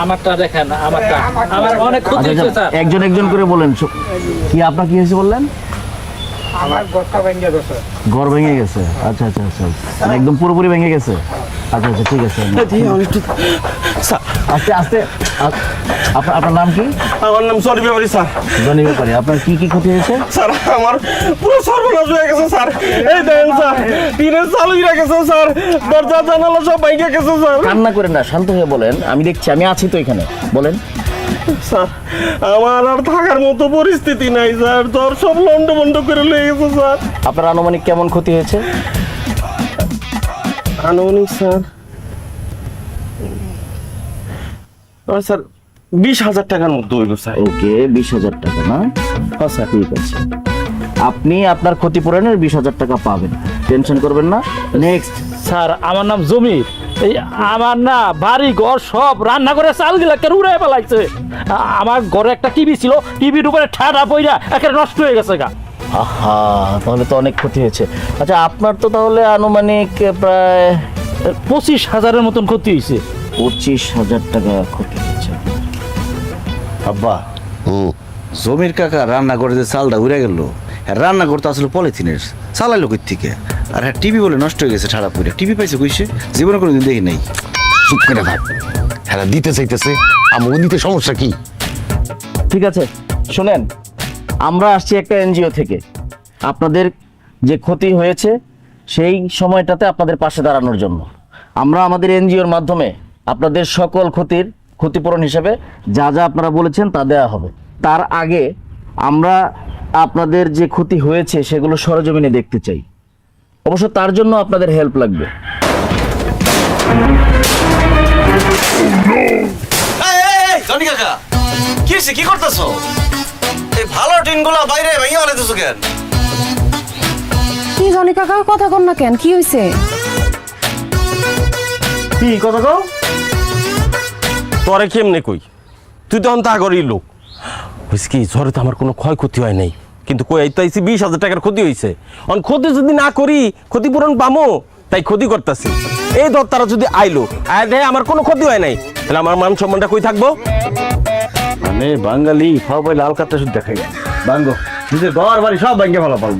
আমারটা দেখেন, আমারটা আমার অনেক ক্ষতি হয়েছে স্যার। একজন একজন করে বলেন কি আপনার কি হয়েছে বললেন? আমার ঘরটা ভেঙে গেছে। ঘর ভেঙে গেছে, আচ্ছা আচ্ছা আচ্ছা, মানে একদম পুরোপুরি ভেঙে গেছে। আচ্ছা আচ্ছা ঠিক আছে, আস্তে আস্তে। আপনার নাম কি? আমার নাম সরি ব্যাপারী স্যার। জনি ব্যাপারী, আপনার কি কি ক্ষতি হয়েছে? স্যার আমার পুরো সর্বনাশ হয়ে গেছে স্যার। এই দেখেন স্যার, টিনের চাল উড়ে গেছে স্যার, দরজা জানালা সব ভেঙে গেছে স্যার। কান্না করেন না, শান্ত হয়ে বলেন, আমি দেখছি, আমি আছি তো এখানে, বলেন। স্যার আমার আর থাকার মতো পরিস্থিতি নাই স্যার, তোর সব লন্ডভন্ড করে লয়ে গেছে স্যার। আপনার আনুমানিক কেমন ক্ষতি হয়েছে? আনুমানিক স্যার স্যার 20,000 টাকার মধ্যে হইল স্যার। ওকে, 20,000 টাকা না? হ্যাঁ স্যার। ঠিক আছে, আপনি আপনার ক্ষতিপূরণের 20,000 টাকা পাবেন, টেনশন করবেন না। নেক্সট। স্যার আমার নাম জমির। এই আমার না বাড়ি ঘর সব রান্না করে চাল গিলাকে উড়ে ফেলাইছে। আমার ঘরে একটা টিভি ছিল, টিভির উপরে ঠাডা পইরা একেবারে নষ্ট হয়ে গেছে গা। আহা, তাহলে তো অনেক ক্ষতি হয়েছে। আচ্ছা, আপনার তো তাহলে আনুমানিক প্রায় 25,000-এর মতন ক্ষতি হয়েছে। 25,000 টাকা ক্ষতি হয়েছে। আব্বা, জমির কাকা রান্না করে যে চালটা উড়ে গেল, হ্যাঁ রান্না করতে আসলে পলিথিনের চালাইলো কই থেকে? আর হ্যাঁ টিভি বলে নষ্ট হয়ে গেছে ঠাড়া পড়ে। টিভি পাইছে কইছে? জীবনে কোনোদিন দেখি নাই। চুপ করে থাক, হ্যাঁ দিতে চাইতেছে, আমাকে দিতে সমস্যা কি? ঠিক আছে, শুনেন, আমরা আসছি একটা এনজিও থেকে। আপনাদের যে ক্ষতি হয়েছে সেই সময়টাতে আপনাদের পাশে দাঁড়ানোর জন্য আমরা আমাদের এনজিওর মাধ্যমে আপনাদের সকল ক্ষতিপূরণ হিসেবে যা যা আপনারা বলেছেন তা দেওয়া হবে। তার আগে আমরা আপনাদের যে ক্ষতি হয়েছে সেগুলো সরেজমিনে দেখতে চাই। অবশ্য তার জন্য আপনাদের হেল্প লাগবে। জনি কাকা, কি হইছে? কি করতেছো? এই ভালো টিনগুলা বাইরে ভেঙে ফেলাইতেছো কেন? কি জনি কাকা কথা কন না কেন, কি হইছে? কি কথা কও? তোরে কেমনে কই? তুই তখন তা করি লোক হয়েছে কি, ঝড়ে তো আমার কোনো ক্ষয়ক্ষতি হয় নাই, কিন্তু কই তো আইছি 20,000 টাকার ক্ষতি হয়েছে। অন ক্ষতি যদি না করি ক্ষতিপূরণ পামো, তাই ক্ষতি করতেছি। এই ধর তারা যদি আইলো আয় দেখে আমার কোনো ক্ষতি হয় নাই, তাহলে আমার মান সম্মানটা কই থাকবো? মানে বাঙালি খাওয়া পাইলে আলকাতা শুদ্ধ দেখাই, বাঙ্গো নিজের ঘর বাড়ি সব ভাঙ্গে ভালো পাবো।